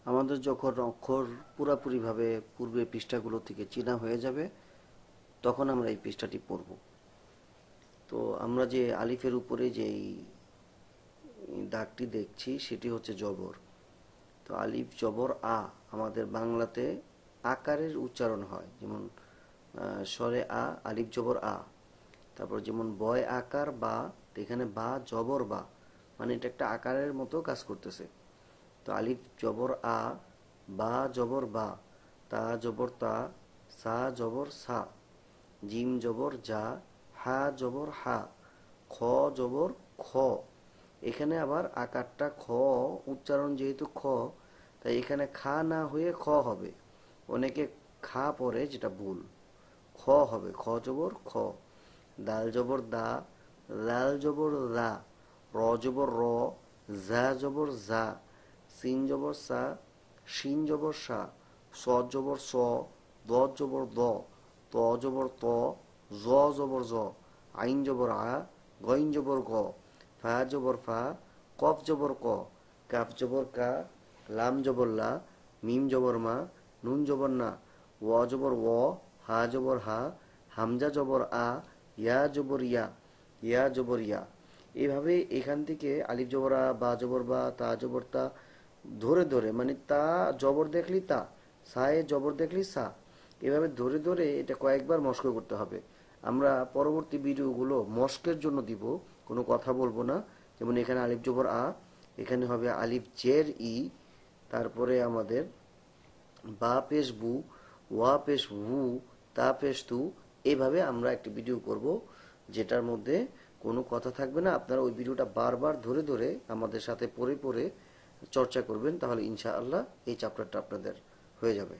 আমাদের যখন অক্ষর পুরাপুরিভাবে পূর্বের পৃষ্ঠাগুলো থেকে চেনা হয়ে যাবে, তখন আমরা এই পৃষ্ঠাটি পড়ব। তো আমরা যে আলিফের উপরে যেই দাগটি দেখছি সেটি হচ্ছে জবর। তো আলিফ জবর আ আমাদের বাংলাতে আকারের উচ্চারণ হয়, যেমন স্বরে আ, আলিফ জবর আ। তারপর যেমন বয় আকার বা, তো এখানে বা জবর বা, মানে এটা একটা আকারের মতো কাজ করতেছে। তো আলিফ জবর আ, বা জবর বা, তা জবর তা, সা জবর সা, জিম জবর যা, হা জবর হা, খ জবর খ। এখানে আবার আকারটা খ, উচ্চারণ যেহেতু খ, তাই এখানে খা না হয়ে খ হবে। অনেকে খা পড়ে, যেটা ভুল। খ হবে, খ জবর খ। দাল জবর দা, লাল জবর লা, র জবর র, জা জবর জা, সিন জবর সা, শিন জবর সা, স জবর স, দ জবর দ, ত জবর ত, জ জবর জ, আইন জবর আ, গইন জবর গ, ফা জবর ফা, কফ জবর ক, কাফ জবর কা, লাম জবর লা, মিম জবর মা, নুন জবর না, ওয়া জবর ও, হা জবর হা, হামজা জবর আ, ইয়া জবর ইয়া, ইয়া জবর ইয়া। এভাবে এখান থেকে আলিফ জবর আ, বা জবর বা, তা জবর তা, ধরে ধরে, মানে তা জবর দেখলি তা, সায়ে জবর দেখলি সা, এভাবে ধরে ধরে এটা কয়েকবার মস্ক করতে হবে। আমরা পরবর্তী ভিডিওগুলো মস্কের জন্য দিব, কোনো কথা বলবো না। যেমন এখানে আলিফ জবর আ, এখানে হবে আলিফ জের ই, তারপরে আমাদের বা পেশ বু, ওয়া পেশ ভু, তা পেশ তু। এইভাবে আমরা একটি ভিডিও করব, যেটার মধ্যে কোনো কথা থাকবে না। আপনারা ওই ভিডিওটা বারবার ধরে ধরে আমাদের সাথে পড়ে পড়ে চর্চা করবেন, তাহলে ইনশাআল্লাহ এই চ্যাপ্টারটা আপনাদের হয়ে যাবে।